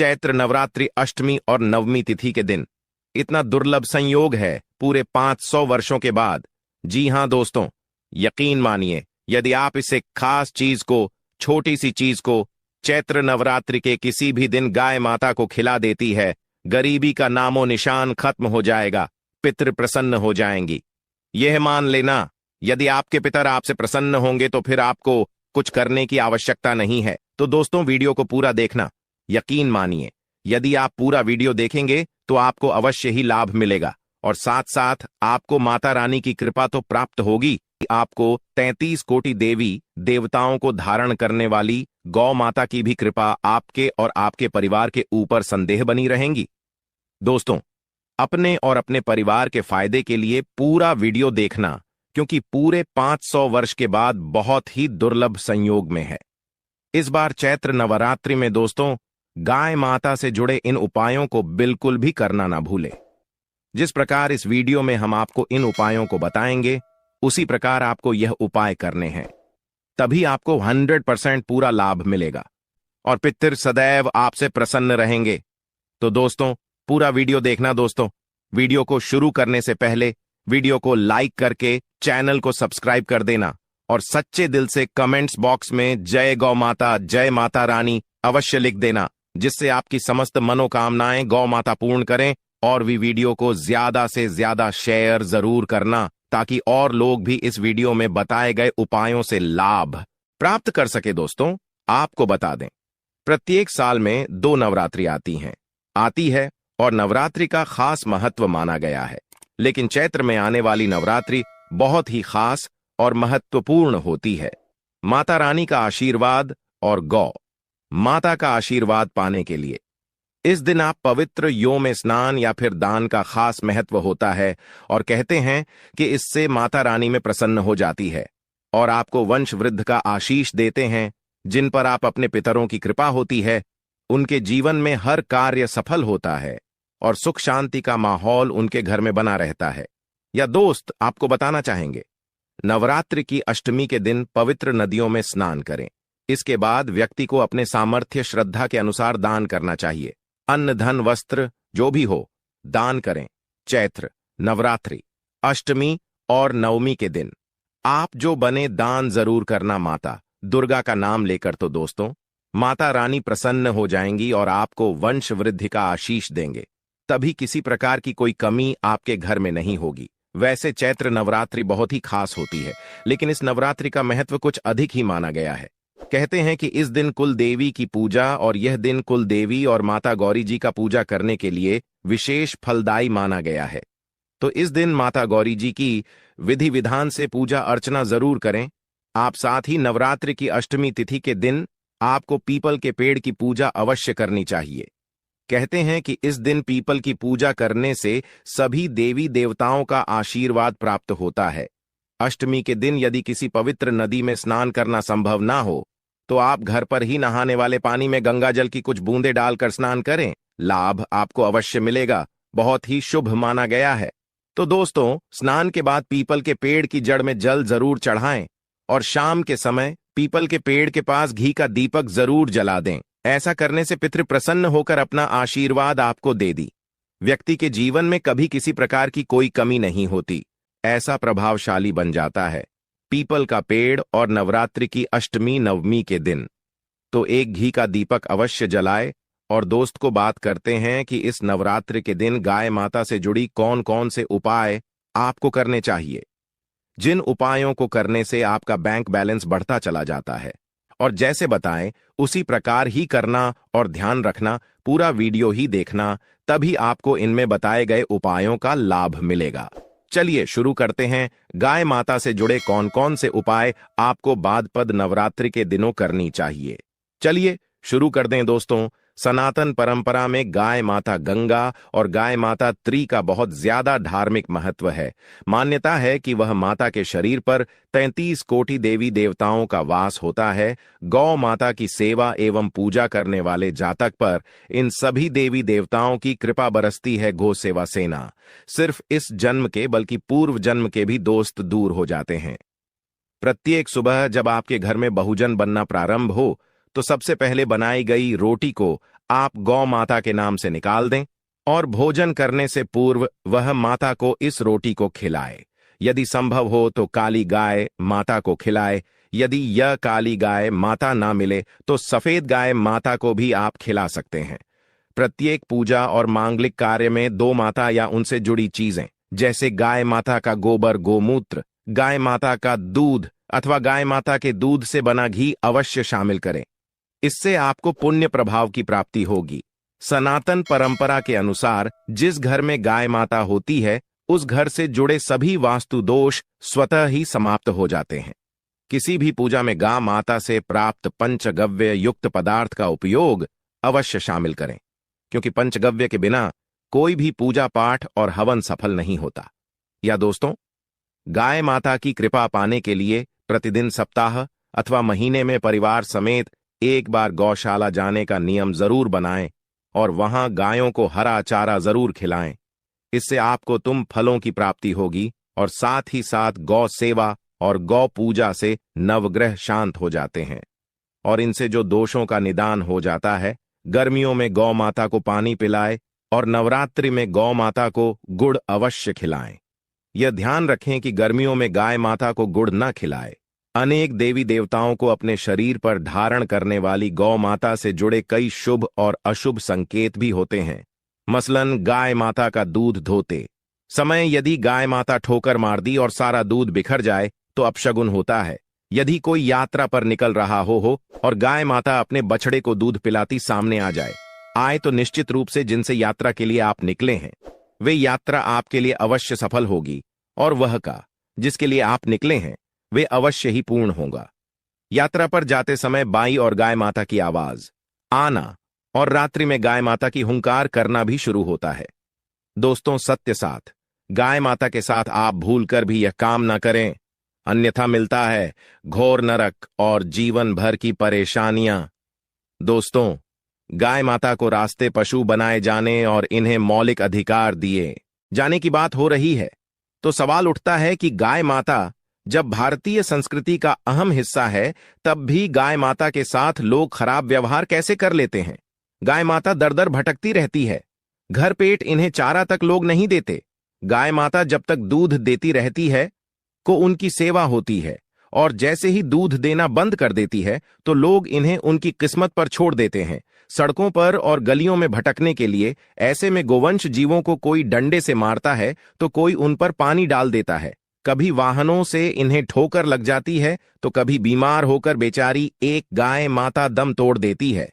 चैत्र नवरात्रि अष्टमी और नवमी तिथि के दिन। इतना दुर्लभ संयोग है पूरे 500 वर्षों के बाद। जी हां दोस्तों, यकीन मानिए, यदि आप इसे खास चीज को, छोटी सी चीज को चैत्र नवरात्रि के किसी भी दिन गाय माता को खिला देती है, गरीबी का नामो निशान खत्म हो जाएगा, पितृ प्रसन्न हो जाएंगी। यह मान लेना, यदि आपके पितर आपसे प्रसन्न होंगे तो फिर आपको कुछ करने की आवश्यकता नहीं है। तो दोस्तों, वीडियो को पूरा देखना। यकीन मानिए, यदि आप पूरा वीडियो देखेंगे तो आपको अवश्य ही लाभ मिलेगा, और साथ साथ आपको माता रानी की कृपा तो प्राप्त होगी। आपको 33 कोटि देवी देवताओं को धारण करने वाली गौ माता की भी कृपा आपके और आपके परिवार के ऊपर संदेह बनी रहेंगी। दोस्तों, अपने और अपने परिवार के फायदे के लिए पूरा वीडियो देखना, क्योंकि पूरे 500 वर्ष के बाद बहुत ही दुर्लभ संयोग में है। इस बार चैत्र नवरात्रि में दोस्तों, गाय माता से जुड़े इन उपायों को बिल्कुल भी करना ना भूलें। जिस प्रकार इस वीडियो में हम आपको इन उपायों को बताएंगे, उसी प्रकार आपको यह उपाय करने हैं, तभी आपको 100% पूरा लाभ मिलेगा और पितृ सदैव आपसे प्रसन्न रहेंगे। तो दोस्तों, पूरा वीडियो देखना। दोस्तों, वीडियो को शुरू करने से पहले वीडियो को लाइक करके चैनल को सब्सक्राइब कर देना, और सच्चे दिल से कमेंट्स बॉक्स में जय गौ माता, जय माता रानी अवश्य लिख देना, जिससे आपकी समस्त मनोकामनाएं गौ माता पूर्ण करें। और भी वीडियो को ज्यादा से ज्यादा शेयर जरूर करना, ताकि और लोग भी इस वीडियो में बताए गए उपायों से लाभ प्राप्त कर सके। दोस्तों, आपको बता दें, प्रत्येक साल में 2 नवरात्रि आती है और नवरात्रि का खास महत्व माना गया है। लेकिन चैत्र में आने वाली नवरात्रि बहुत ही खास और महत्वपूर्ण होती है। माता रानी का आशीर्वाद और गौ माता का आशीर्वाद पाने के लिए इस दिन आप पवित्र यो में स्नान या फिर दान का खास महत्व होता है, और कहते हैं कि इससे माता रानी में प्रसन्न हो जाती है और आपको वंश वृद्ध का आशीष देते हैं। जिन पर आप अपने पितरों की कृपा होती है, उनके जीवन में हर कार्य सफल होता है और सुख शांति का माहौल उनके घर में बना रहता है। या दोस्त, आपको बताना चाहेंगे, नवरात्रि की अष्टमी के दिन पवित्र नदियों में स्नान करें। इसके बाद व्यक्ति को अपने सामर्थ्य श्रद्धा के अनुसार दान करना चाहिए। अन्न धन वस्त्र जो भी हो, दान करें। चैत्र नवरात्रि अष्टमी और नवमी के दिन आप जो बने दान जरूर करना माता दुर्गा का नाम लेकर। तो दोस्तों, माता रानी प्रसन्न हो जाएंगी और आपको वंश वृद्धि का आशीष देंगे। तभी किसी प्रकार की कोई कमी आपके घर में नहीं होगी। वैसे चैत्र नवरात्रि बहुत ही खास होती है, लेकिन इस नवरात्रि का महत्व कुछ अधिक ही माना गया है। कहते हैं कि इस दिन कुल देवी की पूजा, और यह दिन कुल देवी और माता गौरी जी का पूजा करने के लिए विशेष फलदायी माना गया है। तो इस दिन माता गौरी जी की विधि विधान से पूजा अर्चना जरूर करें आप। साथ ही नवरात्रि की अष्टमी तिथि के दिन आपको पीपल के पेड़ की पूजा अवश्य करनी चाहिए। कहते हैं कि इस दिन पीपल की पूजा करने से सभी देवी देवताओं का आशीर्वाद प्राप्त होता है। अष्टमी के दिन यदि किसी पवित्र नदी में स्नान करना संभव ना हो, तो आप घर पर ही नहाने वाले पानी में गंगा जल की कुछ बूंदें डालकर स्नान करें। लाभ आपको अवश्य मिलेगा, बहुत ही शुभ माना गया है। तो दोस्तों, स्नान के बाद पीपल के पेड़ की जड़ में जल जरूर चढ़ाएं, और शाम के समय पीपल के पेड़ के पास घी का दीपक जरूर जला दें। ऐसा करने से पितृ प्रसन्न होकर अपना आशीर्वाद आपको दे दी। व्यक्ति के जीवन में कभी किसी प्रकार की कोई कमी नहीं होती, ऐसा प्रभावशाली बन जाता है पीपल का पेड़। और नवरात्रि की अष्टमी नवमी के दिन तो एक घी का दीपक अवश्य जलाए। और दोस्त को बात करते हैं कि इस नवरात्रि के दिन गाय माता से जुड़ी कौन कौन से उपाय आपको करने चाहिए, जिन उपायों को करने से आपका बैंक बैलेंस बढ़ता चला जाता है। और जैसे बताएं उसी प्रकार ही करना, और ध्यान रखना पूरा वीडियो ही देखना, तभी आपको इनमें बताए गए उपायों का लाभ मिलेगा। चलिए शुरू करते हैं। गाय माता से जुड़े कौन कौन से उपाय आपको भाद्रपद नवरात्रि के दिनों करनी चाहिए, चलिए शुरू कर दें। दोस्तों, सनातन परंपरा में गाय माता गंगा और गाय माता त्री का बहुत ज्यादा धार्मिक महत्व है। मान्यता है कि वह माता के शरीर पर 33 कोटि देवी देवताओं का वास होता है। गौ माता की सेवा एवं पूजा करने वाले जातक पर इन सभी देवी देवताओं की कृपा बरसती है। गो सेवा सेना सिर्फ इस जन्म के बल्कि पूर्व जन्म के भी दोस्त दूर हो जाते हैं। प्रत्येक सुबह जब आपके घर में बहुजन बनना प्रारंभ हो, तो सबसे पहले बनाई गई रोटी को आप गौ माता के नाम से निकाल दें और भोजन करने से पूर्व वह माता को इस रोटी को खिलाए। यदि संभव हो तो काली गाय माता को खिलाए। यदि यह काली गाय माता ना मिले तो सफेद गाय माता को भी आप खिला सकते हैं। प्रत्येक पूजा और मांगलिक कार्य में दो माता या उनसे जुड़ी चीजें जैसे गाय माता का गोबर गोमूत्र, गाय माता का दूध अथवा गाय माता के दूध से बना घी अवश्य शामिल करें। इससे आपको पुण्य प्रभाव की प्राप्ति होगी। सनातन परंपरा के अनुसार जिस घर में गाय माता होती है उस घर से जुड़े सभी वास्तु दोष स्वतः ही समाप्त हो जाते हैं। किसी भी पूजा में गाय माता से प्राप्त पंचगव्य युक्त पदार्थ का उपयोग अवश्य शामिल करें, क्योंकि पंचगव्य के बिना कोई भी पूजा पाठ और हवन सफल नहीं होता। या दोस्तों, गाय माता की कृपा पाने के लिए प्रतिदिन सप्ताह अथवा महीने में परिवार समेत एक बार गौशाला जाने का नियम जरूर बनाएं और वहां गायों को हरा चारा जरूर खिलाएं। इससे आपको तुम फलों की प्राप्ति होगी और साथ ही साथ गौ सेवा और गौ पूजा से नवग्रह शांत हो जाते हैं और इनसे जो दोषों का निदान हो जाता है। गर्मियों में गौ माता को पानी पिलाएं और नवरात्रि में गौ माता को गुड़ अवश्य खिलाएं। यह ध्यान रखें कि गर्मियों में गाय माता को गुड़ न खिलाएं। अनेक देवी देवताओं को अपने शरीर पर धारण करने वाली गौ माता से जुड़े कई शुभ और अशुभ संकेत भी होते हैं। मसलन गाय माता का दूध धोते समय यदि गाय माता ठोकर मार दी और सारा दूध बिखर जाए तो अपशगुन होता है। यदि कोई यात्रा पर निकल रहा हो और गाय माता अपने बछड़े को दूध पिलाती सामने आ आए तो निश्चित रूप से जिनसे यात्रा के लिए आप निकले हैं वे यात्रा आपके लिए अवश्य सफल होगी और वह का जिसके लिए आप निकले हैं वे अवश्य ही पूर्ण होगा। यात्रा पर जाते समय बाई और गाय माता की आवाज आना और रात्रि में गाय माता की हुंकार करना भी शुरू होता है। दोस्तों, सत्य साथ गाय माता के साथ आप भूलकर भी यह काम ना करें, अन्यथा मिलता है घोर नरक और जीवन भर की परेशानियां। दोस्तों, गाय माता को रास्ते पशु बनाए जाने और इन्हें मौलिक अधिकार दिए जाने की बात हो रही है तो सवाल उठता है कि गाय माता जब भारतीय संस्कृति का अहम हिस्सा है तब भी गाय माता के साथ लोग खराब व्यवहार कैसे कर लेते हैं। गाय माता दर दर भटकती रहती है, घर पेट इन्हें चारा तक लोग नहीं देते। गाय माता जब तक दूध देती रहती है को उनकी सेवा होती है और जैसे ही दूध देना बंद कर देती है तो लोग इन्हें उनकी किस्मत पर छोड़ देते हैं, सड़कों पर और गलियों में भटकने के लिए। ऐसे में गोवंश जीवों को कोई डंडे से मारता है तो कोई उन पर पानी डाल देता है, कभी वाहनों से इन्हें ठोकर लग जाती है तो कभी बीमार होकर बेचारी एक गाय माता दम तोड़ देती है।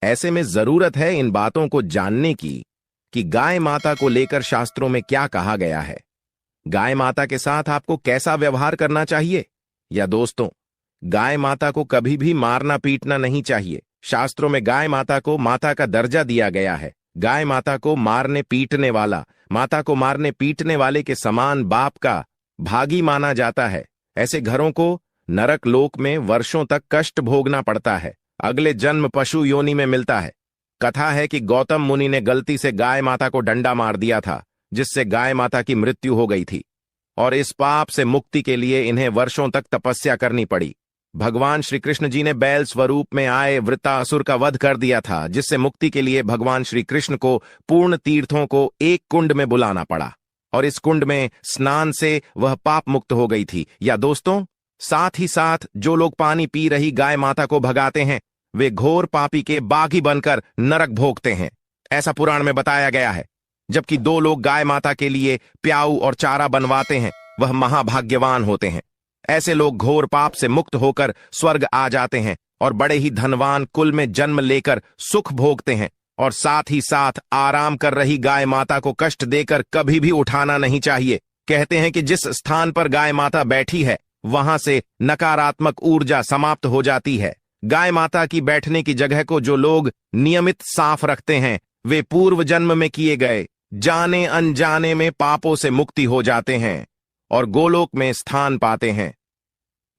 ऐसे में जरूरत है इन बातों को जानने की कि गाय माता को लेकर शास्त्रों में क्या कहा गया है, गाय माता के साथ आपको कैसा व्यवहार करना चाहिए। या दोस्तों, गाय माता को कभी भी मारना पीटना नहीं चाहिए। शास्त्रों में गाय माता को माता का दर्जा दिया गया है। गाय माता को मारने पीटने वाला माता को मारने पीटने वाले के समान बाप का भागी माना जाता है। ऐसे घरों को नरक लोक में वर्षों तक कष्ट भोगना पड़ता है, अगले जन्म पशु योनि में मिलता है। कथा है कि गौतम मुनि ने गलती से गाय माता को डंडा मार दिया था जिससे गाय माता की मृत्यु हो गई थी और इस पाप से मुक्ति के लिए इन्हें वर्षों तक तपस्या करनी पड़ी। भगवान श्री कृष्ण जी ने बैल स्वरूप में आए वृत्तासुर का वध कर दिया था, जिससे मुक्ति के लिए भगवान श्री कृष्ण को पूर्ण तीर्थों को एक कुंड में बुलाना पड़ा और इस कुंड में स्नान से वह पाप मुक्त हो गई थी। या दोस्तों, साथ ही साथ जो लोग पानी पी रही गाय माता को भगाते हैं वे घोर पापी के बागी बनकर नरक भोगते हैं, ऐसा पुराण में बताया गया है। जबकि दो लोग गाय माता के लिए प्याऊ और चारा बनवाते हैं वह महाभाग्यवान होते हैं। ऐसे लोग घोर पाप से मुक्त होकर स्वर्ग आ जाते हैं और बड़े ही धनवान कुल में जन्म लेकर सुख भोगते हैं और साथ ही साथ आराम कर रही गाय माता को कष्ट देकर कभी भी उठाना नहीं चाहिए। कहते हैं कि जिस स्थान पर गाय माता बैठी है वहां से नकारात्मक ऊर्जा समाप्त हो जाती है। गाय माता की बैठने की जगह को जो लोग नियमित साफ रखते हैं वे पूर्व जन्म में किए गए जाने अनजाने में पापों से मुक्ति हो जाते हैं और गोलोक में स्थान पाते हैं।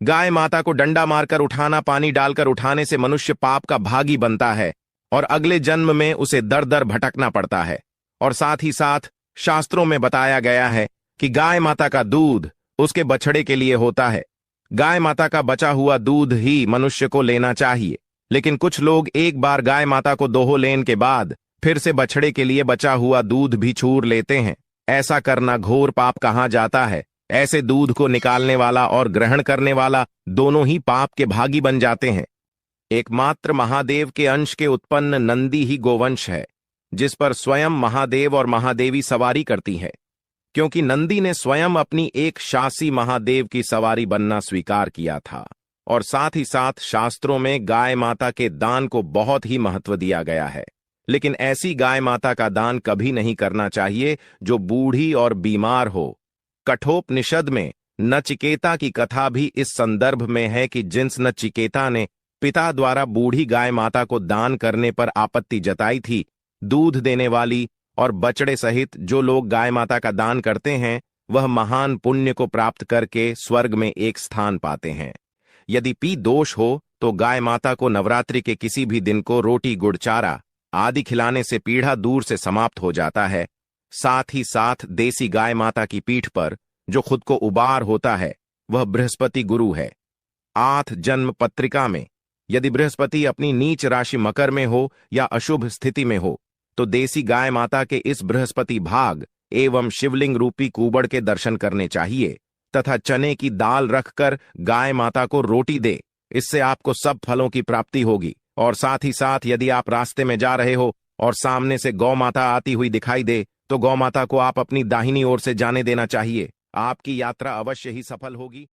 गाय माता को डंडा मारकर उठाना, पानी डालकर उठाने से मनुष्य पाप का भागी बनता है और अगले जन्म में उसे दर दर भटकना पड़ता है। और साथ ही साथ शास्त्रों में बताया गया है कि गाय माता का दूध उसके बछड़े के लिए होता है। गाय माता का बचा हुआ दूध ही मनुष्य को लेना चाहिए, लेकिन कुछ लोग एक बार गाय माता को दोहो लेने के बाद फिर से बछड़े के लिए बचा हुआ दूध भी छूर लेते हैं। ऐसा करना घोर पाप कहा जाता है। ऐसे दूध को निकालने वाला और ग्रहण करने वाला दोनों ही पाप के भागी बन जाते हैं। एकमात्र महादेव के अंश के उत्पन्न नंदी ही गोवंश है, जिस पर स्वयं महादेव और महादेवी सवारी करती है, क्योंकि नंदी ने स्वयं अपनी एक शासी महादेव की सवारी बनना स्वीकार किया था। और साथ ही साथ शास्त्रों में गाय माता के दान को बहुत ही महत्व दिया गया है। लेकिन ऐसी गाय माता का दान कभी नहीं करना चाहिए जो बूढ़ी और बीमार हो। कठोपनिषद में नचिकेता की कथा भी इस संदर्भ में है कि जिस नचिकेता ने पिता द्वारा बूढ़ी गाय माता को दान करने पर आपत्ति जताई थी, दूध देने वाली और बछड़े सहित जो लोग गाय माता का दान करते हैं वह महान पुण्य को प्राप्त करके स्वर्ग में एक स्थान पाते हैं। यदि पी दोष हो तो गाय माता को नवरात्रि के किसी भी दिन को रोटी गुड़ चारा आदि खिलाने से पीढ़ा दूर से समाप्त हो जाता है। साथ ही साथ देसी गाय माता की पीठ पर जो खुद को उबार होता है वह बृहस्पति गुरु है। 8 जन्म पत्रिका में यदि बृहस्पति अपनी नीच राशि मकर में हो या अशुभ स्थिति में हो तो देसी गाय माता के इस बृहस्पति भाग एवं शिवलिंग रूपी कुबड़ के दर्शन करने चाहिए तथा चने की दाल रखकर गाय माता को रोटी दे। इससे आपको सब फलों की प्राप्ति होगी। और साथ ही साथ यदि आप रास्ते में जा रहे हो और सामने से गौ माता आती हुई दिखाई दे तो गौ माता को आप अपनी दाहिनी ओर से जाने देना चाहिए। आपकी यात्रा अवश्य ही सफल होगी।